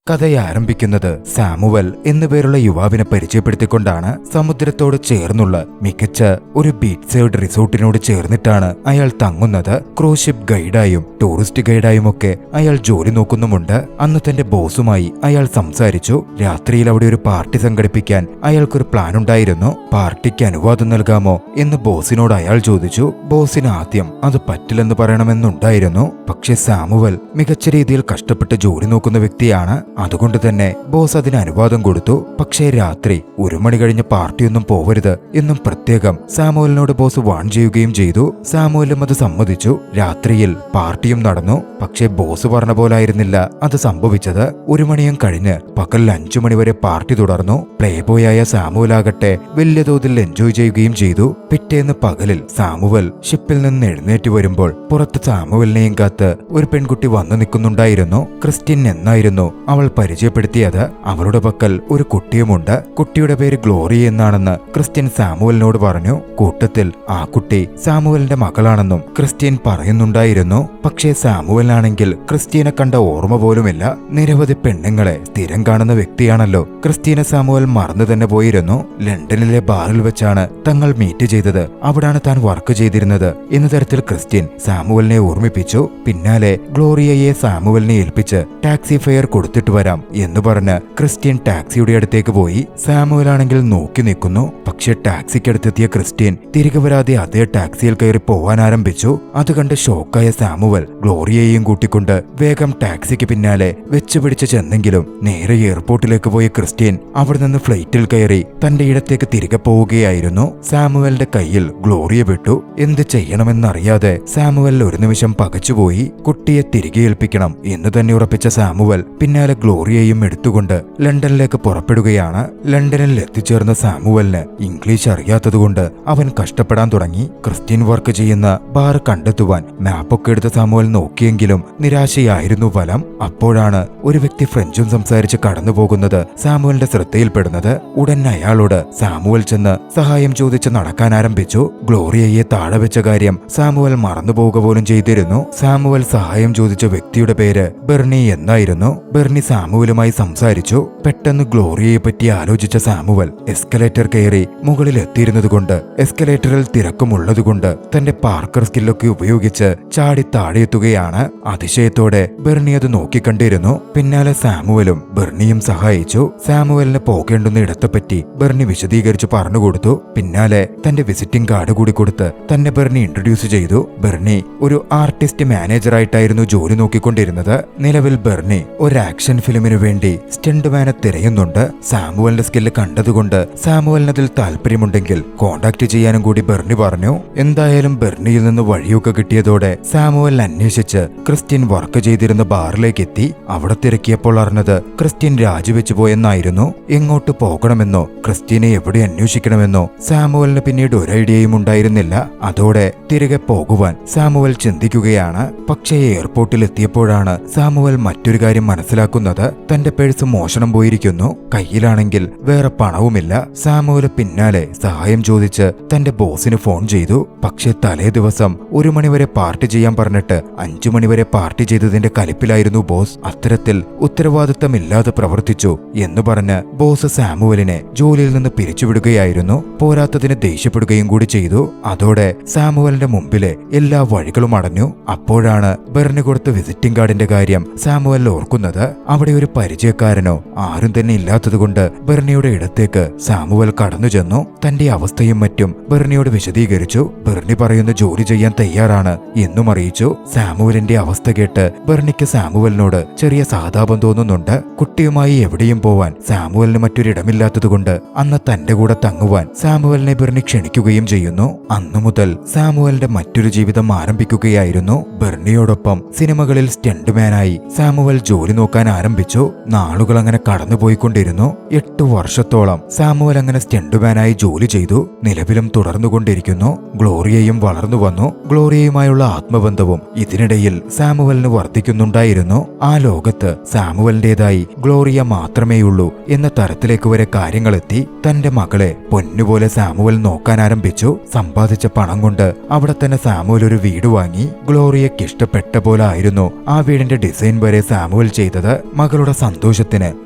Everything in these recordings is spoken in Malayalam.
കഥയാരംഭിക്കുന്നത് സാമുവൽ എന്നുപേരുള്ള യുവാവിനെ പരിചയപ്പെടുത്തിക്കൊണ്ടാണ്. സമുദ്രത്തോട് ചേർന്നുള്ള മികച്ച ഒരു ബീച്ച് സൈഡ് റിസോർട്ടിനോട് ചേർന്നിട്ടാണ് അയാൾ തങ്ങുന്നത്. ക്രൂസ് ഷിപ്പ് ഗൈഡായും ടൂറിസ്റ്റ് ഗൈഡായുമൊക്കെ അയാൾ ജോലി നോക്കുന്നുമുണ്ട്. അന്ന് തന്റെ ബോസുമായി അയാൾ സംസാരിച്ചു. രാത്രിയിൽ അവിടെ ഒരു പാർട്ടി സംഘടിപ്പിക്കാൻ അയാൾക്കൊരു പ്ലാൻ ഉണ്ടായിരുന്നു. പാർട്ടിക്ക് അനുവാദം നൽകാമോ എന്ന് ബോസിനോട് അയാൾ ചോദിച്ചു. ബോസിന് ആദ്യം അത് പറ്റില്ലെന്ന് പറയണമെന്നുണ്ടായിരുന്നു. പക്ഷെ സാമുവൽ മികച്ച രീതിയിൽ കഷ്ടപ്പെട്ട് ജോലി നോക്കുന്ന വ്യക്തിയാണ്. അതുകൊണ്ട് തന്നെ ബോസ് അതിന് അനുവാദം കൊടുത്തു. പക്ഷേ രാത്രി 1 മണി കഴിഞ്ഞ് പാർട്ടിയൊന്നും പോവരുത് എന്നും പ്രത്യേകം സാമുവലിനോട് ബോസ് വാൺ ചെയ്യുകയും ചെയ്തു. സാമുവലും അത് സമ്മതിച്ചു. രാത്രിയിൽ പാർട്ടിയും നടന്നു. പക്ഷേ ബോസ് പറഞ്ഞ പോലായിരുന്നില്ല അത് സംഭവിച്ചത്. 1 മണിയും കഴിഞ്ഞ് പകൽ 5 മണിവരെ പാർട്ടി തുടർന്നു. പ്ലേ ബോയായ സാമുവലാകട്ടെ വലിയ തോതിൽ എൻജോയ് ചെയ്യുകയും ചെയ്തു. പിറ്റേന്ന് പകലിൽ സാമുവൽ ഷിപ്പിൽ നിന്ന് എഴുന്നേറ്റ് വരുമ്പോൾ പുറത്ത് സാമുവലിനെയും കാത്ത് ഒരു പെൺകുട്ടി വന്നു നിൽക്കുന്നുണ്ടായിരുന്നു. ക്രിസ്ത്യൻ എന്നായിരുന്നു അവൾ പരിചയപ്പെടുത്തിയത്. അവളുടെ പക്കൽ ഒരു കുട്ടിയുമുണ്ട്. കുട്ടിയുടെ പേര് ഗ്ലോറി എന്നാണെന്ന് ക്രിസ്ത്യൻ സാമുവലിനോട് പറഞ്ഞു. കൂട്ടത്തിൽ ആ കുട്ടി സാമുവലിന്റെ മകളാണെന്നും ക്രിസ്ത്യൻ പറയുന്നുണ്ടായിരുന്നു. പക്ഷേ സാമുവലാണെങ്കിൽ ക്രിസ്ത്യനെ കണ്ട ഓർമ്മ പോലുമില്ല. നിരവധി പെണ്ണുങ്ങളെ സ്ഥിരം കാണുന്ന വ്യക്തിയാണല്ലോ. ക്രിസ്ത്യനെ സാമുവൽ മറന്നു തന്നെ പോയിരുന്നു. ലണ്ടനിലെ ബാറിൽ വെച്ചാണ് തങ്ങൾ മീറ്റ് ചെയ്തത്. അവിടാണ് താൻ വർക്ക് ചെയ്തിരുന്നത് എന്ന തരത്തിൽ ക്രിസ്ത്യൻ സാമുവലിനെ ഓർമ്മിപ്പിച്ചു. പിന്നാലെ ഗ്ലോറിയയെ സാമുവലിനെ ഏൽപ്പിച്ച് ടാക്സി ഫെയർ കൊടുത്തിട്ട് വരാം എന്ന് പറഞ്ഞ് ക്രിസ്ത്യൻ ടാക്സിയുടെ അടുത്തേക്ക് പോയി. സാമുവലാണെങ്കിൽ നോക്കി നിൽക്കുന്നു. പക്ഷെ ടാക്സിക്കടുത്തെത്തിയ ക്രിസ്ത്യൻ തിരികെ വരാതെ അതേ ടാക്സിയിൽ കയറി പോവാൻ ആരംഭിച്ചു. അത് കണ്ട് ഷോക്കായ സാമുവൽ ഗ്ലോറിയയെയും കൂട്ടിക്കൊണ്ട് വേഗം ടാക്സിക്ക് പിന്നാലെ വെച്ചുപിടിച്ച് ചെന്നെങ്കിലും നേരെ എയർപോർട്ടിലേക്ക് പോയ ക്രിസ്ത്യൻ അവിടെ നിന്ന് ഫ്ലൈറ്റിൽ കയറി തന്റെ ഇടത്തേക്ക് തിരികെ പോവുകയായിരുന്നു. സാമുവലിന്റെ കയ്യിൽ ഗ്ലോറിയ വിട്ടു. എന്ത് ചെയ്യണമെന്നറിയാതെ സാമുവൽ ഒരു നിമിഷം പകച്ചുപോയി. കുട്ടിയെ തിരികെ ഏൽപ്പിക്കണം എന്ന് തന്നെ ഉറപ്പിച്ച സാമുവൽ പിന്നാലെ ഗ്ലോറിയയും എടുത്തുകൊണ്ട് ലണ്ടനിലേക്ക് പുറപ്പെടുകയാണ്. ലണ്ടനിൽ എത്തിച്ചേർന്ന സാമുവലിന് ഇംഗ്ലീഷ് അറിയാത്തതുകൊണ്ട് അവൻ കഷ്ടപ്പെടാൻ തുടങ്ങി. ക്രിസ്ത്യൻ വർക്ക് ചെയ്യുന്ന ബാർ കണ്ടെത്തുവാൻ മാപ്പൊക്കെ എടുത്ത സാമുവൽ നോക്കിയെങ്കിലും നിരാശയായിരുന്നു ഫലം. അപ്പോഴാണ് ഒരു വ്യക്തി ഫ്രഞ്ചും സംസാരിച്ച് കടന്നുപോകുന്നത് സാമുവലിന്റെ ശ്രദ്ധയിൽപ്പെടുന്നത്. ഉടൻ അയാളോട് സാമുവൽ ചെന്ന് സഹായം ചോദിച്ച് നടക്കാൻ ആരംഭിച്ചു. ഗ്ലോറിയയെ താഴെ വെച്ച കാര്യം സാമുവൽ മറന്നുപോകുക പോലും ചെയ്തിരുന്നു. സാമുവൽ സഹായം ചോദിച്ച വ്യക്തിയുടെ പേര് ബെർണി എന്നായിരുന്നു. ബെർണി സാമുവലുമായി സംസാരിച്ചു. പെട്ടെന്ന് ഗ്ലോറിയയെ പറ്റി ആലോചിച്ച സാമുവൽ എസ്കലേറ്റർ കയറി മുകളിൽ എത്തിയിരുന്നതുകൊണ്ട് എസ്കലേറ്ററിൽ തിരക്കുമുള്ളതുകൊണ്ട് തന്റെ പാർക്കർ സ്കില്ലൊക്കെ ഉപയോഗിച്ച് ചാടി താഴെയെത്തുകയാണ്. അതിശയത്തോടെ ബെർണി അത് നോക്കിക്കണ്ടിരുന്നു. പിന്നാലെ സാമുവലും ബെർണിയും സഹായിച്ചു. സാമുവലിന് പോകേണ്ടുന്ന ഇടത്തെപ്പറ്റി ബെർണി വിശദീകരിച്ചു പറഞ്ഞുകൊടുത്തു. പിന്നാലെ തന്റെ വിസിറ്റിംഗ് കാർഡ് കൂടി കൊടുത്ത് തന്നെ ബെർണി ഇൻട്രൊഡ്യൂസ് ചെയ്തു. ബെർണി ഒരു ആർട്ടിസ്റ്റ് മാനേജറായിട്ടായിരുന്നു ജോലി നോക്കിക്കൊണ്ടിരുന്നത്. നിലവിൽ ബെർണി ഒരു ആക്ഷൻ ഫിലിമിനു വേണ്ടി സ്റ്റണ്ട്മാനെ തിരയുന്നുണ്ട്. സാമുവലിന്റെ സ്കില്ല് കണ്ടതുകൊണ്ട് സാമുവലിനതിൽ താല്പര്യമുണ്ടെങ്കിൽ കോണ്ടാക്ട് ചെയ്യാനും കൂടി ബെർണി പറഞ്ഞു. എന്തായാലും ബെർണിയിൽ നിന്ന് വഴിയൊക്കെ കിട്ടിയതോടെ സാമുവൽ അന്വേഷിച്ച് ക്രിസ്ത്യൻ വർക്ക് ചെയ്തിരുന്ന ബാറിലേക്ക് എത്തി. അവിടെ തിരക്കിയപ്പോൾ അറിഞ്ഞത് ക്രിസ്ത്യൻ രാജിവെച്ചു പോയെന്നായിരുന്നു. എങ്ങോട്ട് പോകണമെന്നോ ക്രിസ്ത്യനെ എവിടെ അന്വേഷിക്കണമെന്നോ സാമുവലിന് പിന്നീട് ഒരു ഐഡിയയും ഉണ്ടായിരുന്നില്ല. അതോടെ തിരികെ പോകുവാൻ സാമുവൽ ചിന്തിക്കുകയാണ്. പക്ഷേ എയർപോർട്ടിൽ എത്തിയപ്പോഴാണ് സാമുവൽ മറ്റൊരു കാര്യം മനസ്സിലാക്കുന്നത്. തന്റെ പേഴ്സ് മോഷണം പോയിരിക്കുന്നു. കയ്യിലാണെങ്കിൽ വേറെ പണവുമില്ല. സാമുവൽ പിന്നാലെ സഹായം ചോദിച്ച് തന്റെ ബോസിന് ഫോൺ ചെയ്തു. പക്ഷെ തലേ ദിവസം 1 മണിവരെ പാർട്ടി ചെയ്യാൻ പറഞ്ഞിട്ട് 5 മണിവരെ പാർട്ടി ചെയ്തതിന്റെ കലിപ്പിലായിരുന്നു ബോസ്. അത്തരത്തിൽ ഉത്തരവാദിത്തമില്ലാതെ പ്രവർത്തിച്ചു എന്ന് പറഞ്ഞ് ബോസ് സാമുവലിനെ ജോലിയിൽ നിന്ന് പിരിച്ചുവിടുകയായിരുന്നു. പോരാത്തതിന് ദേഷ്യപ്പെടുകയും കൂടി ചെയ്തു. അതോടെ സാമുവലിന്റെ മുമ്പിലെ എല്ലാ വഴികളും അടഞ്ഞു. അപ്പോഴാണ് ബെർണി കൊടുത്ത വിസിറ്റിംഗ് കാർഡിന്റെ കാര്യം സാമുവൽ ഓർക്കുന്നത്. അവിടെ ഒരു പരിചയക്കാരനോ ആരും തന്നെ ഇല്ലാത്തതുകൊണ്ട് ബെർണിയുടെ ഇടത്തേക്ക് സാമുവൽ കടന്നു ചെന്നു. തന്റെ അവസ്ഥയും മറ്റും ബെർണിയോട് വിശദീകരിച്ചു. ബെർണി പറയുന്ന ജോലി ചെയ്യാൻ തയ്യാറാണ് എന്നും അറിയിച്ചു. സാമുവലിന്റെ അവസ്ഥ കേട്ട് ബെർണിക്ക് സാമുവലിനോട് ചെറിയ സഹതാപം തോന്നുന്നുണ്ട്. കുട്ടിയുമായി എവിടെയും പോവാൻ സാമുവലിന് മറ്റൊരിടമില്ലാത്തതുകൊണ്ട് അന്ന് തന്റെ കൂടെ തങ്ങുവാൻ സാമുവലിനെ ബെർണി ക്ഷണിക്കുകയും ചെയ്യുന്നു. അന്നു മുതൽ സാമുവലിന്റെ മറ്റൊരു ജീവിതം ആരംഭിക്കുകയായിരുന്നു. ബെർണിയോടൊപ്പം സിനിമകളിൽ സ്റ്റണ്ട്മാനായി സാമുവൽ ജോലി നോക്കാൻ ആരംഭിച്ചു. നാളുകൾ അങ്ങനെ കടന്നുപോയിക്കൊണ്ടിരുന്നു. 8 വർഷത്തോളം സാമുവൽ അങ്ങനെ സ്റ്റണ്ട്മാനായി ജോലി ചെയ്തു. നിലവിലും തുടർന്നുകൊണ്ടിരിക്കുന്നു. ഗ്ലോറിയയും വളർന്നു വന്നു. ഗ്ലോറിയയുമായുള്ള ആത്മബന്ധവും ഇതിനിടയിൽ സാമുവലിന് വർദ്ധിക്കുന്നുണ്ടായിരുന്നു. ആ ലോകത്ത് സാമുവലിന്റേതായി ഗ്ലോറിയ മാത്രമേയുള്ളൂ എന്ന തരത്തിലേക്ക് വരെ കാര്യങ്ങളെത്തി. തന്റെ മകളെ പൊന്നുപോലെ സാമുവൽ നോക്കാൻ ആരംഭിച്ചു. സമ്പാദിച്ച പണം കൊണ്ട് അവിടെ തന്നെ സാമുവൽ ഒരു വീട് വാങ്ങി. ഗ്ലോറിയയ്ക്ക് ഇഷ്ടപ്പെട്ട പോലെ ആയിരുന്നു ആ വീടിന്റെ ഡിസൈൻ വരെ സാമുവൽ ചെയ്തത്. മകളുടെ സന്തോഷത്തിന്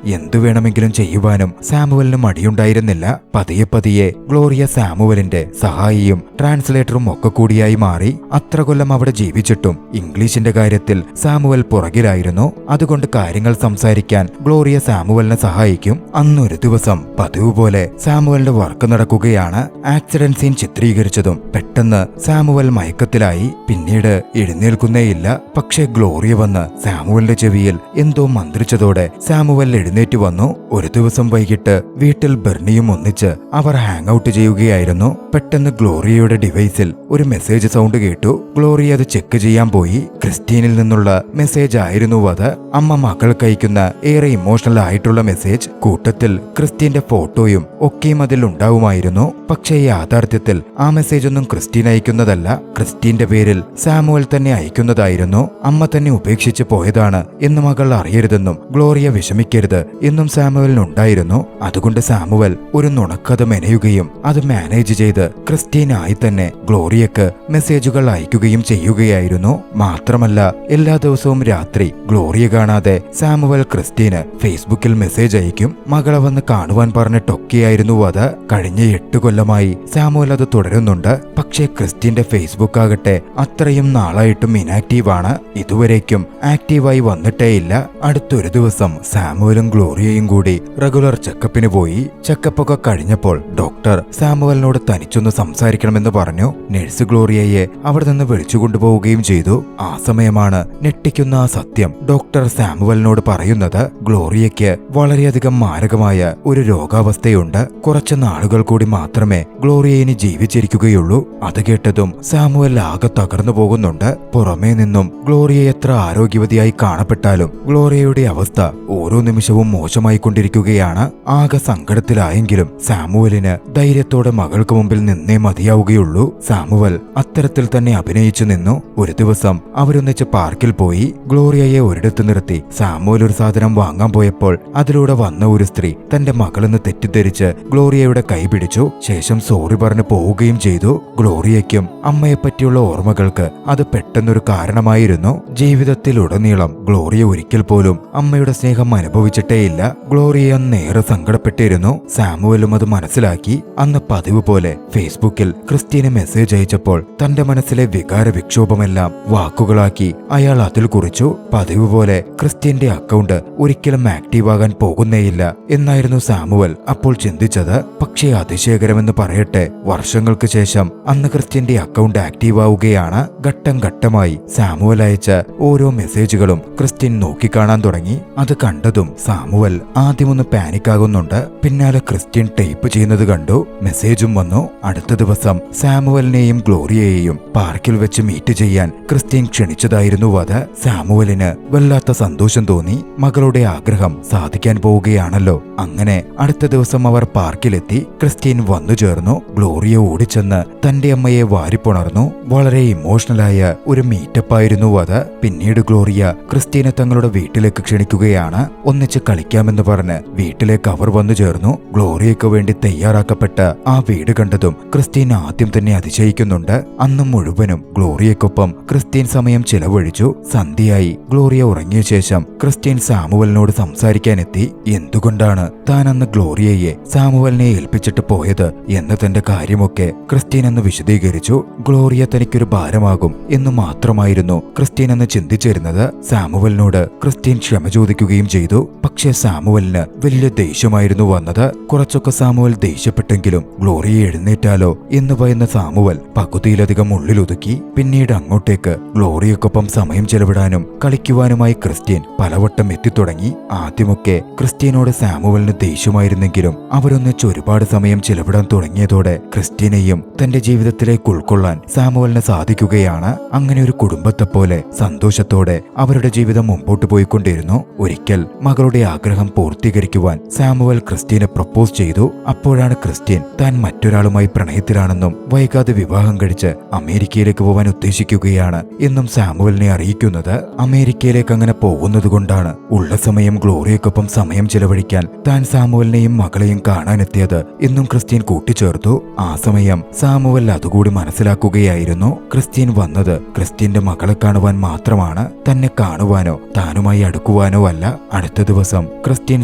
എന്തു വേണമെങ്കിലും ചെയ്യുവാനും സാമുവലിന് മടിയുണ്ടായിരുന്നില്ല. പതിയെ പതിയെ ഗ്ലോറിയ സാമുവലിന്റെ സഹായിയും ട്രാൻസ്ലേറ്ററും ഒക്കെ കൂടിയായി മാറി. അത്ര കൊല്ലം അവിടെ ജീവിച്ചിട്ടും ഇംഗ്ലീഷിന്റെ കാര്യത്തിൽ സാമുവൽ പുറകിലായിരുന്നു. അതുകൊണ്ട് കാര്യങ്ങൾ സംസാരിക്കാൻ ഗ്ലോറിയ സാമുവലിനെ സഹായിക്കും. അന്നൊരു ദിവസം പതിവ് പോലെ സാമുവലിന്റെ വർക്ക് നടക്കുകയാണ്. ആക്സിഡന്റ് സീൻ ചിത്രീകരിച്ചതും പെട്ടെന്ന് സാമുവൽ മയക്കത്തിലായി. പിന്നീട് എഴുന്നേൽക്കുന്നേയില്ല. പക്ഷേ ഗ്ലോറിയ വന്ന് സാമുവലിന്റെ ചെവിയിൽ എന്തോ മന്ത്രിച്ചതോടെ സാമുവൽ എഴുന്നേറ്റ് വന്നു. ഒരു ദിവസം വൈകിട്ട് വീട്ടിൽ ബെർണിയും ഒന്നിച്ച് അവർ ഹാങ് ഔട്ട് ചെയ്യുകയായിരുന്നു. പെട്ടെന്ന് ഗ്ലോറിയയുടെ ഡിവൈസിൽ ഒരു മെസ്സേജ് സൗണ്ട് കേട്ടു. ഗ്ലോറിയ അത് ചെക്ക് ചെയ്യാൻ പോയി. ക്രിസ്റ്റീനിൽ നിന്നുള്ള മെസ്സേജ് ആയിരുന്നു അത്. അമ്മ മക്കൾക്ക് അയക്കുന്ന ഏറെ ഇമോഷണൽ ആയിട്ടുള്ള മെസ്സേജ്. കൂട്ടത്തിൽ ക്രിസ്റ്റീന്റെ ഫോട്ടോയും ഒക്കെയും അതിൽ ഉണ്ടാവുമായിരുന്നു. പക്ഷേ യാഥാർത്ഥ്യത്തിൽ ആ മെസ്സേജ് ഒന്നും ക്രിസ്റ്റീൻ അയക്കുന്നതല്ല. ക്രിസ്റ്റീന്റെ പേരിൽ സാമുവൽ തന്നെ അയക്കുന്നതായിരുന്നു. അമ്മ തന്നെ ഉപേക്ഷിച്ച് പോയതാണ് എന്ന് മകൾ അറിയരുതെന്നും ഗ്ലോറിയ വിഷമിക്കരുത് എന്നും സാമുവലിനുണ്ടായിരുന്നു. അതുകൊണ്ട് സാമുവൽ ഒരു നുണക്കഥ മെനയുകയും അത് മാനേജ് ചെയ്ത് ക്രിസ്റ്റീനായി തന്നെ ഗ്ലോറിയക്ക് മെസ്സേജുകൾ അയക്കുകയും ചെയ്യുകയായിരുന്നു. മാത്രമല്ല എല്ലാ ദിവസവും രാത്രി ഗ്ലോറിയ കാണാതെ സാമുവൽ ക്രിസ്റ്റീന് ഫേസ്ബുക്കിൽ മെസ്സേജ് അയക്കും. മകളെ വന്ന് കാണുവാൻ പറഞ്ഞിട്ടൊക്കെയായിരുന്നു അത്. കഴിഞ്ഞ 8 കൊല്ലമായി സാമുവൽ അത് തുടരുന്നുണ്ട്. പക്ഷേ ക്രിസ്റ്റീന്റെ ഫേസ്ബുക്ക് ആകട്ടെ അത്രയും നാളായിട്ടും ഇനാക്റ്റീവ് ആണ്. ഇതുവരേക്കും ആക്റ്റീവായി വന്നിട്ടേയില്ല. അടുത്തൊരു ദിവസം സാമുവലും ഗ്ലോറിയയും കൂടി റെഗുലർ ചെക്കപ്പിന് പോയി. ചെക്കപ്പൊക്കെ കഴിഞ്ഞപ്പോൾ ഡോക്ടർ സാമുവലിനോട് തനിച്ചൊന്ന് സംസാരിക്കണമെന്ന് പറഞ്ഞു. നഴ്സ് ഗ്ലോറിയയെ അവിടെ നിന്ന് വിളിച്ചുകൊണ്ടുപോവുകയും ചെയ്തു. ആ സമയമാണ് ഞെട്ടിക്കുന്ന ആ സത്യം ഡോക്ടർ സാമുവലിനോട് പറയുന്നത്. ഗ്ലോറിയയ്ക്ക് വളരെയധികം മാരകമായ ഒരു രോഗാവസ്ഥയുണ്ട്. കുറച്ച് നാളുകൾ കൂടി മാത്രമേ ഗ്ലോറിയ ഇനി ജീവിച്ചിരിക്കുകയുള്ളൂ. അത് കേട്ടതും സാമുവൽ ആകെ തകർന്നു പോകുന്നുണ്ട്. പുറമേ നിന്നും ഗ്ലോറിയ എത്ര ആരോഗ്യവതിയായി കാണപ്പെട്ടാലും ഗ്ലോറിയയുടെ അവസ്ഥ ഓരോ നിമിഷവും മോശമായി കൊണ്ടിരിക്കുകയാണ്. ആകെ സങ്കടത്തിലായെങ്കിലും സാമുവലിന് ധൈര്യത്തോടെ മകൾക്ക് മുമ്പിൽ നിന്നേ മതിയാവുകയുള്ളൂ. സാമുവൽ അത്തരത്തിൽ തന്നെ അഭിനയിച്ചു നിന്നു. ഒരു ദിവസം അവരൊന്നിച്ച് പാർക്കിൽ പോയി. ഗ്ലോറിയയെ ഒരിടത്ത് നിർത്തി സാമുവൽ ഒരു സാധനം വാങ്ങാൻ പോയപ്പോൾ അതിലൂടെ വന്ന ഒരു സ്ത്രീ തന്റെ മകളെന്ന് തെറ്റിദ്ധരിച്ച് ഗ്ലോറിയയുടെ കൈ പിടിച്ചു. ശേഷം സോറി പറഞ്ഞ് പോവുകയും ചെയ്തു. ഗ്ലോറിയയ്ക്കും അമ്മയെപ്പറ്റിയുള്ള ഓർമ്മകൾക്ക് അത് പെട്ടെന്നൊരു കാരണമായിരുന്നു. ജീവിതത്തിലുടനീളം ഗ്ലോറിയ ഒരിക്കൽ പോലും അമ്മയുടെ സ്നേഹം അനുഭവിച്ചിട്ടേയില്ല. ഗ്ലോറിയ നേരെ സങ്കടപ്പെട്ടിരുന്നു. സാമുവലും അത് മനസ്സിലാക്കി. അന്ന് പതിവ് പോലെ ഫേസ്ബുക്കിൽ ക്രിസ്റ്റീന് മെസ്സേജ് അയച്ചപ്പോൾ തന്റെ മനസ്സിലെ വികാര വിക്ഷോഭമെല്ലാം വാക്കുകളാക്കി അയാൾ അതിൽ കുറിച്ചു. പതിവ് പോലെ ക്രിസ്റ്റീന്റെ അക്കൗണ്ട് ഒരിക്കലും ആക്റ്റീവ് ആകാൻ പോകുന്നേയില്ല എന്നായിരുന്നു സാമുവൽ അപ്പോൾ ചിന്തിച്ചത്. പക്ഷേ അതിശയകരമെന്ന് പറയട്ടെ, വർഷങ്ങൾക്ക് ശേഷം അന്ന് ക്രിസ്റ്റീന്റെ അക്കൗണ്ട് ആക്റ്റീവ് ആവുകയാണ്. ഘട്ടം ഘട്ടമായി സാമുവൽ അയച്ച ഓരോ മെസ്സേജുകളും ക്രിസ്റ്റീൻ നോക്കിക്കാണാൻ തുടങ്ങി. അത് കണ്ടതും സാമുവൽ ആദ്യമൊന്ന് പാനിക് ആകുന്നുണ്ട്. പിന്നാലെ ക്രിസ്റ്റീൻ ടൈപ്പ് ചെയ്യുന്നത് കണ്ടു. മെസ്സേജും വന്നു. അടുത്ത ദിവസം സാമുവലിനെയും ഗ്ലോറിയയെയും പാർക്കിൽ വെച്ച് മീറ്റ് ചെയ്യാൻ ക്രിസ്റ്റീൻ ക്ഷണിച്ചതായിരുന്നു അത്. സാമുവലിന് വല്ലാത്ത സന്തോഷം തോന്നി. മകളുടെ ആഗ്രഹം സാധിക്കാൻ പോവുകയാണല്ലോ. അങ്ങനെ അടുത്ത ദിവസം അവർ പാർക്കിലെത്തി. ക്രിസ്റ്റീൻ വന്നു ചേർന്നു. ഗ്ലോറിയ ഓടിച്ചെന്ന് തന്റെ അമ്മയെ വാരിപ്പുണർന്നു. വളരെ ഇമോഷണലായ ഒരു മീറ്റപ്പായിരുന്നു അത്. പിന്നീട് ഗ്ലോറിയ ക്രിസ്റ്റീനെ തങ്ങളുടെ വീട്ടിലേക്ക് ക്ഷണിക്കുകയാണ്. ഒന്നിച്ച് കളിക്കാമെന്ന് പറഞ്ഞ് വീട്ടിലേക്ക് അവർ വന്നു ചേർന്നു. ഗ്ലോറിയയ്ക്ക് വേണ്ടി തയ്യാറാക്കപ്പെട്ട ആ വീട് കണ്ടതും ക്രിസ്റ്റീൻ ആദ്യം തന്നെ അതിശയിക്കുന്നുണ്ട്. അന്ന് മുഴുവനും ഗ്ലോറിയക്കൊപ്പം ക്രിസ്റ്റീൻ സമയം ചിലവഴിച്ചു. സന്ധ്യയായി. ഗ്ലോറിയ ഉറങ്ങിയ ശേഷം ക്രിസ്റ്റീൻ സാമുവലിനോട് സംസാരിക്കാനെത്തി. എന്തുകൊണ്ടാണ് താൻ അന്ന് ഗ്ലോറിയയെ സാമുവലിനെ ഏൽപ്പിച്ചിട്ട് പോയത് എന്ന തന്റെ കാര്യമൊക്കെ ക്രിസ്റ്റീൻ എന്ന് വിശദീകരിച്ചു. ഗ്ലോറിയ തനിക്കൊരു ഭാരമാകും എന്ന് മാത്രമായിരുന്നു ക്രിസ്റ്റീൻ എന്ന് ചിന്തിച്ചിരുന്നത്. സാമുവലിനോട് ക്രിസ്റ്റീൻ ക്ഷമ ചോദിക്കുകയും ചെയ്തു. പക്ഷേ സാമുവലിന് വലിയ ദേഷ്യമായിരുന്നു വന്നത്. കുറച്ചൊക്കെ സാമുവൽ ദേഷ്യപ്പെട്ടെങ്കിലും ഗ്ലോറിയ എഴുന്നേറ്റാലോ എന്ന് ഭയന്ന സാമുവൽ പകുതിയിലധികം ഉള്ളിലൊതുക്കി. പിന്നീട് അങ്ങോട്ടേക്ക് ഗ്ലോറിയക്കൊപ്പം സമയം ചെലവിടാനും കളിക്കുവാനുമായി ക്രിസ്റ്റീൻ പലവട്ടം എത്തിത്തുടങ്ങി. ആദ്യമൊക്കെ ക്രിസ്റ്റീനോട് സാമുവലിന് ദേഷ്യമായിരുന്നെങ്കിലും അവരൊന്നിച്ച് ഒരുപാട് സമയം ചെലവിടാൻ തുടങ്ങിയതോടെ ക്രിസ്റ്റീനെയും തന്റെ ജീവിതത്തിലേക്ക് ഉൾക്കൊള്ളാൻ സാമുവലിന് സാധിക്കുകയാണ്. അങ്ങനെ ഒരു കുടുംബത്തെ പോലെ സന്തോഷത്തോടെ അവരുടെ ജീവിതം മുമ്പോട്ട് പോയിക്കൊണ്ടിരുന്നു. ഒരിക്കൽ മകളുടെ ആഗ്രഹം പൂർത്തീകരിക്കുവാൻ സാമുവൽ ക്രിസ്റ്റീനെ പ്രപ്പോസ് ചെയ്തു. അപ്പോഴാണ് ക്രിസ്റ്റീൻ താൻ മറ്റൊരാളുമായി പ്രണയത്തിലാണെന്നും വൈകാതെ വിവാഹം കഴിച്ച് അമേരിക്കയിലേക്ക് പോവാൻ ഉദ്ദേശിക്കുകയാണ് എന്നും സാമുവലിനെ അറിയിക്കുന്നത്. അമേരിക്കയിലേക്ക് അങ്ങനെ പോകുന്നതുകൊണ്ടാണ് ഉള്ള സമയം ഗ്ലോറിയക്കൊപ്പം സമയം ചിലവഴിക്കാൻ താൻ സാമുവലിനെയും മകളെയും കാണാനെത്തിയത് എന്നും ക്രിസ്റ്റീൻ കൂട്ടിച്ചേർത്തു. ആ സമയം സാമുവൽ അതുകൂടി മനസ്സിലാക്കുകയായിരുന്നു. ക്രിസ്റ്റീൻ വന്നത് ക്രിസ്റ്റീന്റെ മകളെ കാണുവാൻ മാത്രമാണ്. തന്നെ കാണുവാനോ താനുമായി അടുക്കുവാനോ നടത്തുവാനോ അല്ല. അടുത്ത ദിവസം ക്രിസ്റ്റ്യൻ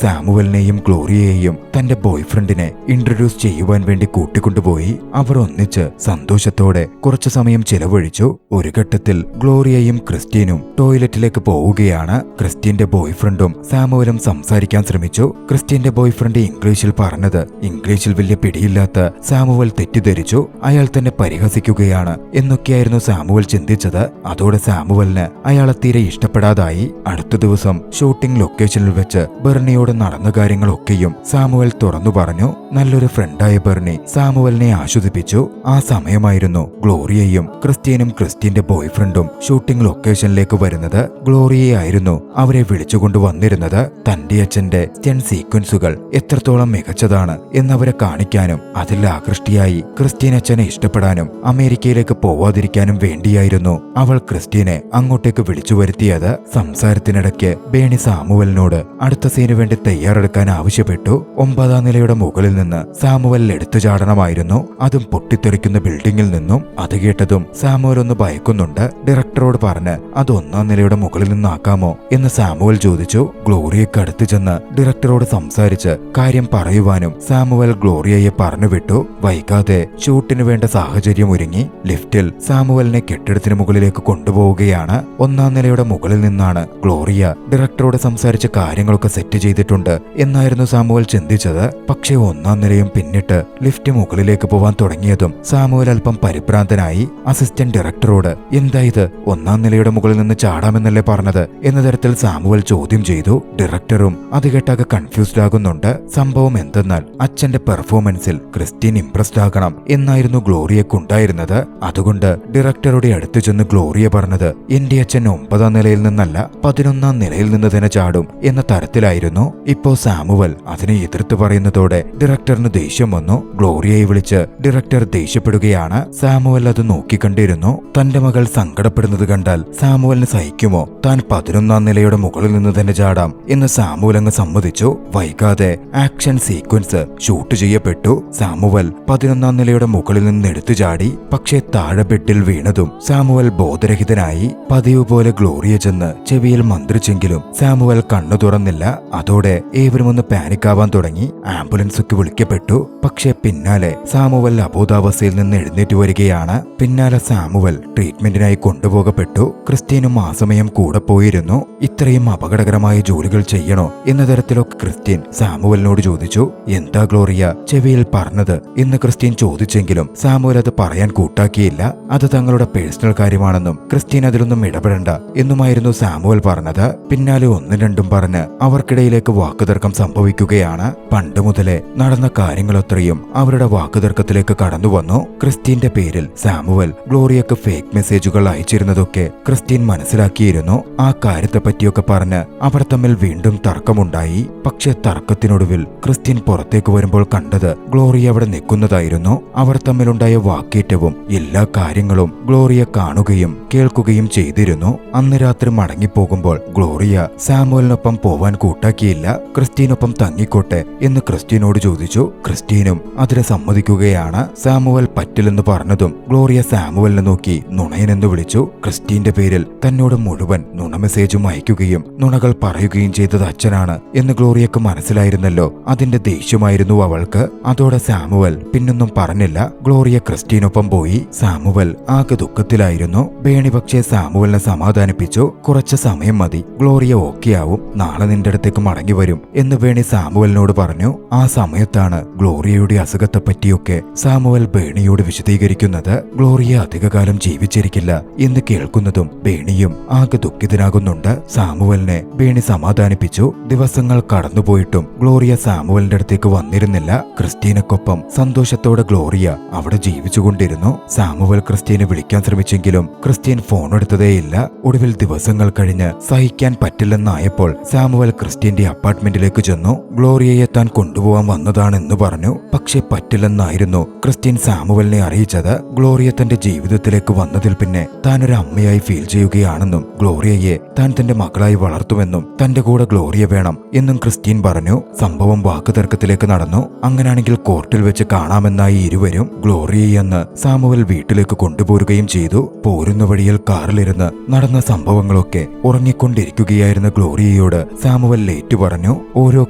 സാമുവലിനെയും ഗ്ലോറിയയെയും തന്റെ ബോയ്ഫ്രണ്ടിനെ ഇൻട്രൊഡ്യൂസ് ചെയ്യുവാൻ വേണ്ടി കൂട്ടിക്കൊണ്ടുപോയി. അവർ ഒന്നിച്ച് സന്തോഷത്തോടെ കുറച്ചു സമയം ചിലവഴിച്ചു. ഒരു ഘട്ടത്തിൽ ഗ്ലോറിയയും ക്രിസ്റ്റ്യനും ടോയ്ലറ്റിലേക്ക് പോവുകയാണ്. ക്രിസ്റ്റ്യന്റെ ബോയ്ഫ്രണ്ടും സാമുവലും സംസാരിക്കാൻ ശ്രമിച്ചു. ക്രിസ്റ്റ്യന്റെ ബോയ്ഫ്രണ്ട് ഇംഗ്ലീഷിൽ പറഞ്ഞത് ഇംഗ്ലീഷിൽ വലിയ പിടിയില്ലാത്ത സാമുവൽ തെറ്റിദ്ധരിച്ചു. അയാൾ തന്നെ പരിഹസിക്കുകയാണ് എന്നൊക്കെയായിരുന്നു സാമുവൽ ചിന്തിച്ചത്. അതോടെ സാമുവലിന് അയാളെ തീരെ ഇഷ്ടപ്പെടാതായി. അടുത്ത ദിവസം ഷൂട്ടിംഗ് ലൊക്കേഷനിൽ വെച്ച് ബെർണിയോട് നടന്ന കാര്യങ്ങളൊക്കെയും സാമുവൽ തുറന്നു പറഞ്ഞു. നല്ലൊരു ഫ്രണ്ടായ ബെർണി സാമുവലിനെ ആശ്വസിപ്പിച്ചു. ആ സമയമായിരുന്നു ഗ്ലോറിയയും ക്രിസ്റ്റ്യനും ക്രിസ്റ്റ്യന്റെ ബോയ്ഫ്രണ്ടും ഷൂട്ടിംഗ് ലൊക്കേഷനിലേക്ക് വരുന്നത്. ഗ്ലോറിയെ ആയിരുന്നു അവരെ വിളിച്ചുകൊണ്ട് വന്നിരുന്നത്. തന്റെ അച്ഛന്റെ സ്റ്റൺ സീക്വൻസുകൾ എത്രത്തോളം മികച്ചതാണ് എന്നവരെ കാണിക്കാനും അതിൽ ആകൃഷ്ടിയായി ക്രിസ്റ്റ്യൻ അച്ഛനെ ഇഷ്ടപ്പെടാനും അമേരിക്കയിലേക്ക് പോവാതിരിക്കാനും വേണ്ടിയായിരുന്നു അവൾ ക്രിസ്റ്റ്യനെ അങ്ങോട്ടേക്ക് വിളിച്ചു വരുത്തിയത്. സംസാരത്തിനിടയ്ക്ക് ബേണി സാമുവലിനോട് അടുത്ത സീനു വേണ്ടി തയ്യാറെടുക്കാൻ ആവശ്യപ്പെട്ടു. 9ാം നിലയുടെ മുകളിൽ നിന്ന് സാമുവൽ എടുത്തു ചാടണമായിരുന്നു, അതും പൊട്ടിത്തെറിക്കുന്ന ബിൽഡിംഗിൽ നിന്നും. അത് കേട്ടതും സാമുവൽ ഒന്ന് ഭയക്കുന്നുണ്ട്. ഡയറക്ടറോട് പറഞ്ഞ് അത് 1ാം നിലയുടെ മുകളിൽ നിന്നാക്കാമോ എന്ന് സാമുവൽ ചോദിച്ചു. ഗ്ലോറിയയ്ക്ക് അടുത്ത് ചെന്ന് ഡയറക്ടറോട് സംസാരിച്ച് കാര്യം പറയുവാനും സാമുവൽ ഗ്ലോറിയയെ പറഞ്ഞുവിട്ടു. വൈകാതെ ഷൂട്ടിനു വേണ്ട സാഹചര്യം ഒരുങ്ങി. ലിഫ്റ്റിൽ സാമുവലിനെ കെട്ടിടത്തിന് മുകളിലേക്ക് കൊണ്ടുപോവുകയാണ്. 1ാം നിലയുടെ മുകളിൽ നിന്നാണ് ഗ്ലോറിയ ഡയറക്ടറോട് സംസാരിച്ച കാര്യങ്ങളൊക്കെ സെറ്റ് ചെയ്തിട്ടുണ്ട് എന്നായിരുന്നു സാമുവൽ ചിന്തിച്ചത്. പക്ഷേ 1ാം നിലയും പിന്നിട്ട് ലിഫ്റ്റ് മുകളിലേക്ക് പോവാൻ തുടങ്ങിയതും സാമുവൽ അല്പം പരിഭ്രാന്തനായി. അസിസ്റ്റന്റ് ഡയറക്ടറോട് എന്താ ഇത്, 1ാം നിലയുടെ മുകളിൽ നിന്ന് ചാടാമെന്നല്ലേ പറഞ്ഞത് എന്ന തരത്തിൽ സാമുവൽ ചോദ്യം ചെയ്തു. ഡയറക്ടറും അത് കേട്ടാകെ കൺഫ്യൂസ്ഡ് ആകുന്നുണ്ട്. സംഭവം എന്തെന്നാൽ അച്ഛന്റെ പെർഫോമൻസിൽ ക്രിസ്റ്റ്യൻ ഇംപ്രസ്ഡ് ആകണം എന്നായിരുന്നു ഗ്ലോറിയക്കുണ്ടായിരുന്നത്. അതുകൊണ്ട് ഡയറക്ടറുടെ അടുത്ത് ചെന്ന് ഗ്ലോറിയ പറഞ്ഞത് എന്റെ അച്ഛൻ 9ാം നിലയിൽ നിന്നല്ല 11ാം നിലയിൽ നിന്ന് തന്നെ ചാടും എന്ന തരത്തിലായിരുന്നു. ഇപ്പോ സാമുവൽ അതിനെ എതിർത്ത് പറയുന്നതോടെ ഡയറക്ടറിന് ദേഷ്യം വന്നു. ഗ്ലോറിയയെ വിളിച്ച് ഡയറക്ടർ ദേഷ്യപ്പെടുകയാണ്. സാമുവൽ അത് നോക്കിക്കണ്ടിരുന്നു. തന്റെ മകൾ സങ്കടപ്പെടുന്നത് കണ്ടാൽ സാമുവലിന് സഹിക്കുമോ? താൻ 11ാം നിലയുടെ മുകളിൽ നിന്ന് തന്നെ ചാടാം എന്ന് സാമുവൽ അങ്ങ് സമ്മതിച്ചു. വൈകാതെ ആക്ഷൻ സീക്വൻസ് ഷൂട്ട് ചെയ്യപ്പെട്ടു. സാമുവൽ 11ാം നിലയുടെ മുകളിൽ നിന്ന് എടുത്തു ചാടി. പക്ഷേ താഴെ ബെഡിൽ വീണതും സാമുവൽ ബോധരഹിതനായി. പതിവ് പോലെ ഗ്ലോറിയ ചെന്ന് ചെവിയിൽ മന്ത്രിച്ചെങ്കിലും സാമുവൽ കണ്ണു തുറന്നില്ല. അതോടെ ഏവരും ഒന്ന് പാനിക്കാവാൻ തുടങ്ങി. ആംബുലൻസ് ഒക്കെ വിളിക്കപ്പെട്ടു. പക്ഷെ പിന്നാലെ സാമുവൽ അബോധാവസ്ഥയിൽ നിന്ന് എഴുന്നേറ്റ് വരികയാണ്. പിന്നാലെ സാമുവൽ ട്രീറ്റ്മെന്റിനായി കൊണ്ടുപോകപ്പെട്ടു. ക്രിസ്റ്റ്യനും ആ സമയം കൂടെ പോയിരുന്നു. ഇത്രയും അപകടകരമായ ജോലികൾ ചെയ്യണോ എന്ന തരത്തിലൊക്കെ ക്രിസ്റ്റ്യൻ സാമുവലിനോട് ചോദിച്ചു. എന്താ ഗ്ലോറിയ ചെവിയിൽ പറഞ്ഞത് എന്ന് ക്രിസ്റ്റ്യൻ ചോദിച്ചെങ്കിലും സാമുവൽ അത് പറയാൻ കൂട്ടാക്കിയില്ല. അത് തങ്ങളുടെ പേഴ്സണൽ കാര്യമാണെന്നും ക്രിസ്റ്റ്യൻ അതിലൊന്നും ഇടപെടണ്ട എന്നുമായിരുന്നു സാമുവൽ പറഞ്ഞത്. പിന്നാലെ 1-2 പറഞ്ഞ് അവർക്കിടയിലേക്ക് വാക്കുതർക്കം സംഭവിക്കുകയാണ്. പണ്ട് മുതലേ നടന്ന കാര്യങ്ങളത്രയും അവരുടെ വാക്കുതർക്കത്തിലേക്ക് കടന്നു വന്നു. ക്രിസ്റ്റ്യന്റെ പേരിൽ സാമുവൽ ഗ്ലോറിയക്ക് ഫേക്ക് മെസ്സേജുകൾ അയച്ചിരുന്നതൊക്കെ ക്രിസ്റ്റ്യൻ മനസ്സിലാക്കിയിരുന്നു. ആ കാര്യത്തെ പറ്റിയൊക്കെ പറഞ്ഞ് അവർ തമ്മിൽ വീണ്ടും തർക്കമുണ്ടായി. പക്ഷെ തർക്കത്തിനൊടുവിൽ ക്രിസ്റ്റ്യൻ പുറത്തേക്ക് വരുമ്പോൾ കണ്ടത് ഗ്ലോറിയ അവിടെ നിൽക്കുന്നതായിരുന്നു. അവർ തമ്മിലുണ്ടായ വാക്കേറ്റവും എല്ലാ കാര്യങ്ങളും ഗ്ലോറിയ കാണുകയും കേൾക്കുകയും ചെയ്തിരുന്നു. അന്ന് രാത്രി മടങ്ങിപ്പോകുമ്പോൾ ഗ്ലോറിയ സാമുവലിനൊപ്പം പോവാൻ കൂട്ടാക്കിയില്ല. ക്രിസ്റ്റ്യനൊപ്പം തങ്ങിക്കോട്ടെ എന്ന് ക്രിസ്റ്റ്യനോട് ചോദിച്ചു. ക്രിസ്റ്റ്യനും അതിനെ സമ്മതിക്കുകയാണ്. സാമുവൽ പറ്റില്ലെന്ന് പറഞ്ഞതും ഗ്ലോറിയ സാമുവലിനെ നോക്കി നുണയനെന്ന് വിളിച്ചു. ക്രിസ്റ്റ്യന്റെ പേരിൽ തന്നോട് മുഴുവൻ നുണ മെസ്സേജും അയക്കുകയും നുണകൾ പറയുകയും ചെയ്തത് അച്ഛനാണ് എന്ന് ഗ്ലോറിയക്ക് മനസ്സിലായിരുന്നല്ലോ. അതിന്റെ ദേഷ്യമായിരുന്നു അവൾക്ക്. അതോടെ സാമുവൽ പിന്നൊന്നും പറഞ്ഞില്ല. ഗ്ലോറിയ ക്രിസ്റ്റ്യനൊപ്പം പോയി. സാമുവൽ ആകെ ദുഃഖത്തിലായിരുന്നു. ബേണി പക്ഷേ സാമുവലിനെ സമാധാനിപ്പിച്ചു. കുറച്ച് സമയം മതി, ഗ്ലോറിയ ഓക്കെയാവും, നാളെ നിന്റെ അടുത്തേക്ക് മടങ്ങി വരും എന്ന് ബേണി സാമുവലിനോട് പറഞ്ഞു. ആ സമയത്താണ് ഗ്ലോറിയയുടെ അസുഖത്തെ പറ്റിയൊക്കെ സാമുവൽ ബേണിയോട് വിശദീകരിക്കുന്നത്. ഗ്ലോറിയ അധികകാലം ജീവിച്ചിരിക്കില്ല എന്ന് കേൾക്കുന്നതും ബേണിയും ആകെ ദുഃഖിതനാകുന്നുണ്ട്. സാമുവലിനെ ബേണി സമാധാനിപ്പിച്ചു. ദിവസങ്ങൾ കടന്നുപോയിട്ടും ഗ്ലോറിയ സാമുവലിന്റെ അടുത്തേക്ക് വന്നിരുന്നില്ല. ക്രിസ്റ്റ്യനൊപ്പം സന്തോഷത്തോടെ ഗ്ലോറിയ അവിടെ ജീവിച്ചുകൊണ്ടിരുന്നു. സാമുവൽ ക്രിസ്റ്റ്യനെ വിളിക്കാൻ ശ്രമിച്ചെങ്കിലും ക്രിസ്റ്റ്യൻ ഫോൺ എടുത്തതേയില്ല. ഒടുവിൽ ദിവസങ്ങൾ കഴിഞ്ഞ് സഹിക്കാൻ പറ്റില്ലെന്നായപ്പോൾ സാമുവൽ ക്രിസ്റ്റ്യന്റെ അപ്പാർട്ട്മെന്റിലേക്ക് ചെന്നു. ഗ്ലോറിയയെ താൻ കൊണ്ടുപോകാൻ വന്നതാണെന്ന് പറഞ്ഞു. പക്ഷെ പറ്റില്ലെന്നായിരുന്നു ക്രിസ്റ്റ്യൻ സാമുവലിനെ അറിയിച്ചത്. ഗ്ലോറിയ തന്റെ ജീവിതത്തിലേക്ക് വന്നതിൽ പിന്നെ താൻ ഒരു അമ്മയായി ഫീൽ ചെയ്യുകയാണെന്നും ഗ്ലോറിയയെ താൻ തന്റെ മകളായി വളർത്തുമെന്നും തന്റെ കൂടെ ഗ്ലോറിയ വേണം എന്നും ക്രിസ്റ്റ്യൻ പറഞ്ഞു. സംഭവം വാക്കുതർക്കത്തിലേക്ക് നടന്നു. അങ്ങനാണെങ്കിൽ കോർട്ടിൽ വെച്ച് കാണാമെന്നായി ഇരുവരും. ഗ്ലോറിയയെന്ന് സാമുവൽ വീട്ടിലേക്ക് കൊണ്ടുപോരുകയും ചെയ്തു. പോരുന്ന വഴിയിൽ കാറിലിരുന്ന് നടന്ന സംഭവങ്ങളൊക്കെ ഉറങ്ങിക്കൊണ്ടിരിക്കുകയായിരുന്നു നിൽക്കുകയായിരുന്ന ഗ്ലോറിയയോട് സാമുവൽ ലേറ്റു പറഞ്ഞു ഓരോ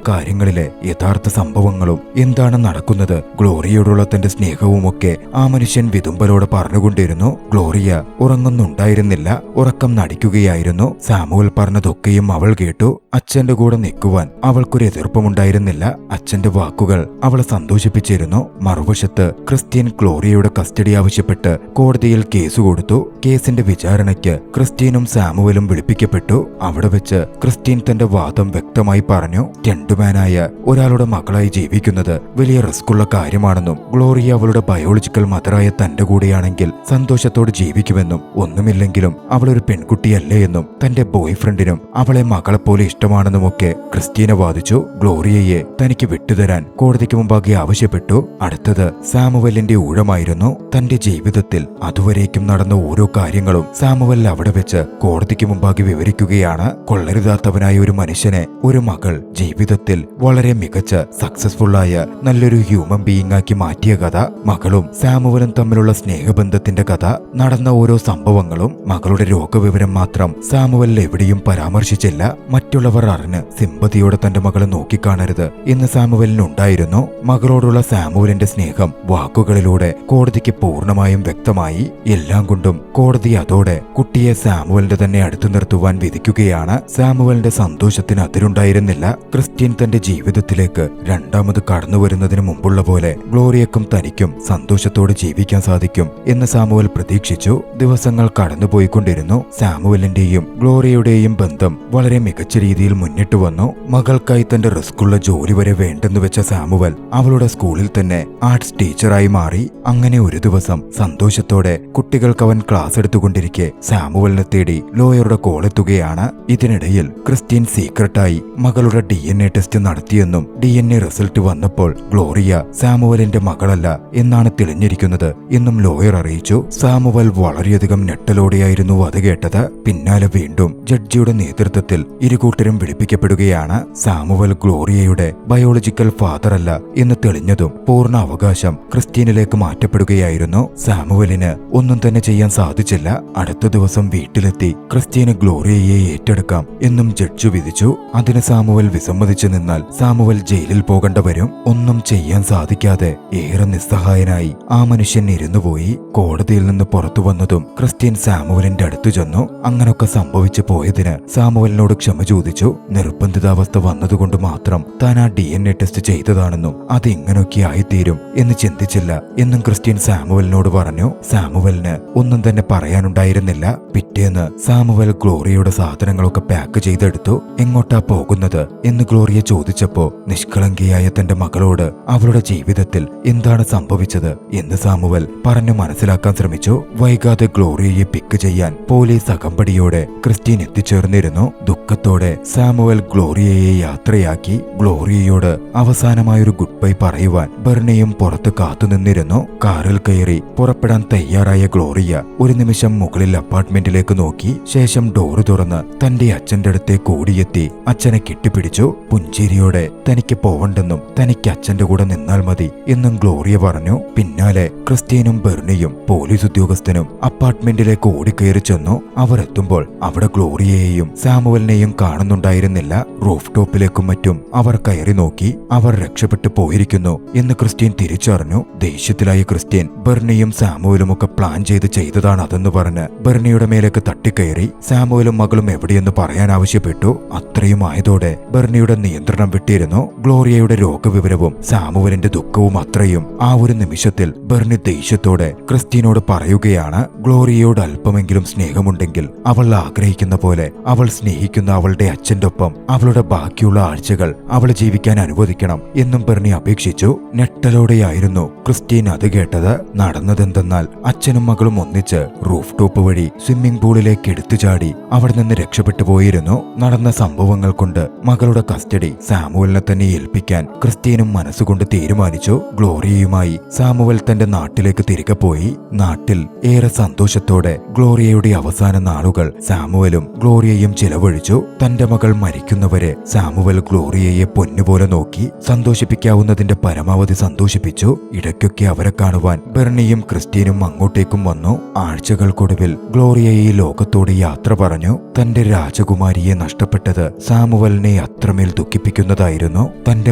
കാര്യങ്ങളിലെ യഥാർത്ഥ സംഭവങ്ങളും എന്താണ് നടക്കുന്നത്. ഗ്ലോറിയയോടുള്ള തന്റെ സ്നേഹവുമൊക്കെ ആ മനുഷ്യൻ വിതുമ്പലോടെ പറഞ്ഞുകൊണ്ടിരുന്നു. ഗ്ലോറിയ ഉറങ്ങുന്നുണ്ടായിരുന്നില്ല, ഉറക്കം നടിക്കുകയായിരുന്നു. സാമുവൽ പറഞ്ഞതൊക്കെയും അവൾ കേട്ടു. അച്ഛന്റെ കൂടെ നിൽക്കുവാൻ അവൾക്കൊരു എതിർപ്പുമുണ്ടായിരുന്നില്ല. അച്ഛന്റെ വാക്കുകൾ അവളെ സന്തോഷിപ്പിച്ചിരുന്നു. മറുവശത്ത് ക്രിസ്റ്റ്യൻ ഗ്ലോറിയയുടെ കസ്റ്റഡി ആവശ്യപ്പെട്ട് കോടതിയിൽ കേസ് കൊടുത്തു. കേസിന്റെ വിചാരണയ്ക്ക് ക്രിസ്റ്റ്യനും സാമുവലും വിളിപ്പിക്കപ്പെട്ടു. അവിടെ വെച്ച് ക്രിസ്റ്റ്യൻ തന്റെ വാദം വ്യക്തമായി പറഞ്ഞു. ടെൻഡുമാനായ ഒരാളുടെ മകളായി ജീവിക്കുന്നത് വലിയ റിസ്ക്കുള്ള കാര്യമാണെന്നും ഗ്ലോറിയ അവളുടെ ബയോളജിക്കൽ മദറായ തന്റെ കൂടെയാണെങ്കിൽ സന്തോഷത്തോടെ ജീവിക്കുമെന്നും ഒന്നുമില്ലെങ്കിലും അവളൊരു പെൺകുട്ടിയല്ലേ എന്നും തന്റെ ബോയ് ഫ്രണ്ടിനും അവളെ മകളെപ്പോലെ ഇഷ്ടമാണെന്നുമൊക്കെ ക്രിസ്റ്റ്യനെ വാദിച്ചു. ഗ്ലോറിയയെ തനിക്ക് വിട്ടുതരാൻ കോടതിക്ക് മുമ്പാകെ ആവശ്യപ്പെട്ടു. അടുത്തത് സാമുവലിന്റെ ഊഴമായിരുന്നു. തന്റെ ജീവിതത്തിൽ അതുവരേക്കും നടന്ന ഓരോ കാര്യങ്ങളും സാമുവൽ അവിടെ വെച്ച് കോടതിക്ക് മുമ്പാകെ വിവരിക്കുകയാണ്. കൊള്ളരുതാത്തവനായ ഒരു മനുഷ്യനെ ഒരു മകൾ ജീവിതത്തിൽ വളരെ മികച്ച സക്സസ്ഫുള്ളായ നല്ലൊരു ഹ്യൂമൻ ബീയിങ് ആക്കി മാറ്റിയ കഥ, മകളും സാമുവലും തമ്മിലുള്ള സ്നേഹബന്ധത്തിന്റെ കഥ, നടന്ന ഓരോ സംഭവങ്ങളും. മകളുടെ രോഗവിവരം മാത്രം സാമുവൽ എവിടെയും പരാമർശിച്ചില്ല. മറ്റുള്ളവർ അറിഞ്ഞ് സിമ്പതിയോടെ തന്റെ മകളെ നോക്കിക്കാണരുത് എന്ന് സാമുവലിനുണ്ടായിരുന്നു. മകളോടുള്ള സാമുവലിന്റെ സ്നേഹം വാക്കുകളിലൂടെ കോടതിക്ക് പൂർണ്ണമായും വ്യക്തമായി. എല്ലാം കൊണ്ടും കോടതി അതോടെ കുട്ടിയെ സാമുവലിന്റെ തന്നെ അടുത്തു നിർത്തുവാൻ വിധിക്കുകയാണ്. സാമുവലിന്റെ സന്തോഷത്തിന് അതിരുണ്ടായിരുന്നില്ല. ക്രിസ്റ്റ്യൻ തന്റെ ജീവിതത്തിലേക്ക് രണ്ടാമത് കടന്നു വരുന്നതിന് മുമ്പുള്ള പോലെ ഗ്ലോറിയക്കും തനിക്കും സന്തോഷത്തോടെ ജീവിക്കാൻ സാധിക്കും എന്ന് സാമുവൽ പ്രതീക്ഷിച്ചു. ദിവസങ്ങൾ കടന്നുപോയിക്കൊണ്ടിരുന്നു. സാമുവലിന്റെയും ഗ്ലോറിയയുടെയും ബന്ധം വളരെ മികച്ച രീതിയിൽ മുന്നിട്ട് വന്നു. മകൾക്കായി തന്റെ റിസ്ക്കുള്ള ജോലി വരെ വേണ്ടെന്ന് വെച്ച സാമുവൽ അവളുടെ സ്കൂളിൽ തന്നെ ആർട്സ് ടീച്ചറായി മാറി. അങ്ങനെ ഒരു ദിവസം സന്തോഷത്തോടെ കുട്ടികൾക്ക് അവൻ ക്ലാസ് എടുത്തുകൊണ്ടിരിക്കെ സാമുവലിനെ തേടി ലോയറുടെ കോളെത്തുകയാണ്. ഇതിനിടയിൽ ക്രിസ്റ്റ്യൻ സീക്രട്ടായി മകളുടെ DNA ടെസ്റ്റ് നടത്തിയെന്നും DNA റിസൾട്ട് വന്നപ്പോൾ ഗ്ലോറിയ സാമുവലിന്റെ മകളല്ല എന്നാണ് തെളിഞ്ഞിരിക്കുന്നത് എന്നും ലോയർ അറിയിച്ചു. സാമുവൽ വളരെയധികം ഞെട്ടലോടെയായിരുന്നു അത് കേട്ടത്. പിന്നാലെ വീണ്ടും ജഡ്ജിയുടെ നേതൃത്വത്തിൽ ഇരുകൂട്ടരും വിളിപ്പിക്കപ്പെടുകയാണ്. സാമുവൽ ഗ്ലോറിയയുടെ ബയോളജിക്കൽ ഫാദർ അല്ല എന്ന് തെളിഞ്ഞതും പൂർണ്ണ അവകാശം ക്രിസ്റ്റ്യനിലേക്ക് മാറ്റപ്പെടുകയായിരുന്നു. സാമുവലിന് ഒന്നും തന്നെ ചെയ്യാൻ സാധിച്ചില്ല. അടുത്ത ദിവസം വീട്ടിലെത്തി ക്രിസ്റ്റ്യന് ഗ്ലോറിയയെ ഏറ്റെടുക്കാം എന്നും ജഡ്ജ് വിധിച്ചു. അതിന് സാമുവൽ വിസമ്മതിച്ചു നിന്നാൽ സാമുവൽ ജയിലിൽ പോകേണ്ട വരും. ഒന്നും ചെയ്യാൻ സാധിക്കാതെ ഏറെ നിസ്സഹായനായി ആ മനുഷ്യൻ ഇരുന്നുപോയി. കോടതിയിൽ നിന്ന് പുറത്തു വന്നതും ക്രിസ്റ്റ്യൻ സാമുവലിന്റെ അടുത്തു ചെന്നു. അങ്ങനൊക്കെ സംഭവിച്ചു പോയതിന് സാമുവലിനോട് ക്ഷമ ചോദിച്ചു. നിർബന്ധിതാവസ്ഥ വന്നതുകൊണ്ട് മാത്രം താൻ ആ DNA ടെസ്റ്റ് ചെയ്തതാണെന്നും അത് ഇങ്ങനൊക്കെ ആയിത്തീരും എന്ന് ചിന്തിച്ചില്ല എന്നും ക്രിസ്റ്റ്യൻ സാമുവലിനോട് പറഞ്ഞു. സാമുവലിന് ഒന്നും തന്നെ പറയാനുണ്ടായിരുന്നില്ല. പിറ്റേന്ന് സാമുവൽ ഗ്ലോറിയയുടെ സാധനങ്ങളൊക്കെ പാക്ക് ചെയ്തെടുത്തു. എങ്ങോട്ടാ പോകുന്നത് എന്ന് ഗ്ലോറിയ ചോദിച്ചപ്പോ നിഷ്കളങ്കിയായ തന്റെ മകളോട് അവളുടെ ജീവിതത്തിൽ എന്താണ് സംഭവിച്ചത് എന്ന് സാമുവൽ പറഞ്ഞു മനസ്സിലാക്കാൻ ശ്രമിച്ചു. വൈകാതെ ഗ്ലോറിയയെ പിക്ക് ചെയ്യാൻ പോലീസ് അകമ്പടിയോടെ ക്രിസ്റ്റ്യൻ എത്തിച്ചേർന്നിരുന്നു. ദുഃഖത്തോടെ സാമുവൽ ഗ്ലോറിയയെ യാത്രയാക്കി. ഗ്ലോറിയയോട് അവസാനമായൊരു ഗുഡ് ബൈ പറയുവാൻ ബെർണിയും പുറത്ത് കാത്തുനിന്നിരുന്നു. കാറിൽ കയറി പുറപ്പെടാൻ തയ്യാറായ ഗ്ലോറിയ ഒരു നിമിഷം മുകളിൽ അപ്പാർട്ട്മെന്റിലേക്ക് നോക്കി. ശേഷം ഡോറ് തുറന്ന് തന്റെ അച്ഛന്റെ അടുത്തേക്ക് ഓടിയെത്തി അച്ഛനെ കെട്ടിപ്പിടിച്ചു. പുഞ്ചിരിയോടെ തനിക്ക് പോവണ്ടെന്നും തനിക്ക് അച്ഛന്റെ കൂടെ നിന്നാൽ മതി എന്നും ഗ്ലോറിയ പറഞ്ഞു. പിന്നാലെ ക്രിസ്റ്റ്യനും ബെർണിയും പോലീസ് ഉദ്യോഗസ്ഥനും അപ്പാർട്ട്മെന്റിലേക്ക് ഓടിക്കയറി ചെന്നു. അവർ എത്തുമ്പോൾ അവിടെ ഗ്ലോറിയയെയും സാമുവലിനെയും കാണുന്നുണ്ടായിരുന്നില്ല. റൂഫ് ടോപ്പിലേക്കും മറ്റും അവർ കയറി നോക്കി. അവർ രക്ഷപ്പെട്ടു പോയിരിക്കുന്നു എന്ന് ക്രിസ്റ്റ്യൻ തിരിച്ചറിഞ്ഞു. ദേഷ്യത്തിലായ ക്രിസ്റ്റ്യൻ ബെർണിയും സാമുവലും ഒക്കെ പ്ലാൻ ചെയ്തതാണ് അതെന്ന് പറഞ്ഞ് ബെർണിയുടെ മേലേക്ക് തട്ടിക്കയറി. സാമുവലും മകളും എവിടെയെന്ന് പറയാൻ ആവശ്യപ്പെട്ടു. അത്രയും ആയതോടെ ബെർണിയുടെ നിയന്ത്രണം വിട്ടിരുന്നു. ഗ്ലോറിയയുടെ രോഗവിവരവും സാമുവലിന്റെ ദുഃഖവും അത്രയും. ആ ഒരു നിമിഷത്തിൽ ബെർണി ദേഷ്യത്തോടെ ക്രിസ്റ്റ്യനോട് പറയുകയാണ്, ഗ്ലോറിയയോട് അല്പമെങ്കിലും സ്നേഹമുണ്ടെങ്കിൽ അവൾ ആഗ്രഹിക്കുന്ന പോലെ അവൾ സ്നേഹിക്കുന്ന അവളുടെ അച്ഛന്റെ ഒപ്പം അവളുടെ ബാക്കിയുള്ള ആഴ്ചകൾ അവൾ ജീവിക്കാൻ അനുവദിക്കണം എന്നും ബെർണി അപേക്ഷിച്ചു. ഞെട്ടലോടെയായിരുന്നു ക്രിസ്റ്റ്യൻ അത് കേട്ടത്. നടന്നതെന്തെന്നാൽ അച്ഛനും മകളും ഒന്നിച്ച് റൂഫ് ടോപ്പ് വഴി സ്വിമ്മിംഗ് പൂളിലേക്ക് എടുത്തു ചാടി അവിടെ നിന്ന് രക്ഷപ്പെട്ടു പോയിരുന്നു. നടന്ന സംഭവങ്ങൾ കൊണ്ട് മകളുടെ കസ്റ്റഡി സാമുവലിനെ തന്നെ ഏൽപ്പിക്കാൻ ക്രിസ്റ്റ്യനും മനസ്സുകൊണ്ട് തീരുമാനിച്ചു. ഗ്ലോറിയയുമായി സാമുവൽ തന്റെ നാട്ടിലേക്ക് തിരികെ പോയി. നാട്ടിൽ ഏറെ സന്തോഷത്തോടെ ഗ്ലോറിയയുടെ അവസാന നാളുകൾ സാമുവലും ഗ്ലോറിയയും ചിലവഴിച്ചു. തന്റെ മകൾ മരിക്കുന്നവരെ സാമുവൽ ഗ്ലോറിയയെ പൊന്നുപോലെ നോക്കി സന്തോഷിപ്പിക്കാവുന്നതിന്റെ പരമാവധി സന്തോഷിപ്പിച്ചു. ഇടയ്ക്കൊക്കെ അവരെ കാണുവാൻ ബെർണിയും ക്രിസ്റ്റ്യനും അങ്ങോട്ടേക്കും വന്നു. ആഴ്ചകൾക്കൊടുവിൽ ഗ്ലോറിയ ഈ ലോകത്തോട് യാത്ര പറഞ്ഞു. തന്റെ രാജകുമാരിയെ നഷ്ടപ്പെട്ടത് സാമുവലിനെ അത്രമേൽ ദുഃഖിപ്പിക്കുന്നതായിരുന്നു. തന്റെ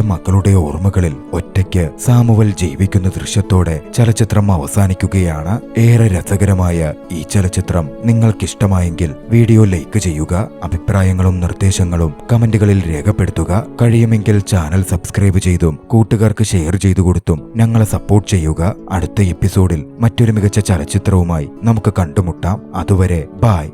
മക്കളുടെ ഓർമ്മകളിൽ ഒറ്റയ്ക്ക് സാമുവൽ ജീവിക്കുന്ന ദൃശ്യത്തോടെ ചലച്ചിത്രം അവസാനിക്കുകയാണ്. ഏറെ രസകരമായ ഈ ചലച്ചിത്രം നിങ്ങൾക്കിഷ്ടമായെങ്കിൽ വീഡിയോ ലൈക്ക് ചെയ്യുക. അഭിപ്രായങ്ങളും നിർദ്ദേശങ്ങളും കമന്റുകളിൽ രേഖപ്പെടുത്തുക. കഴിയുമെങ്കിൽ ചാനൽ സബ്സ്ക്രൈബ് ചെയ്തും കൂട്ടുകാർക്ക് ഷെയർ ചെയ്തു കൊടുത്തും ഞങ്ങളെ സപ്പോർട്ട് ചെയ്യുക. അടുത്ത എപ്പിസോഡിൽ മറ്റൊരു മികച്ച ചലച്ചിത്രവുമായി നമുക്ക് കണ്ടുമുട്ടാം. അതുവരെ ബൈ.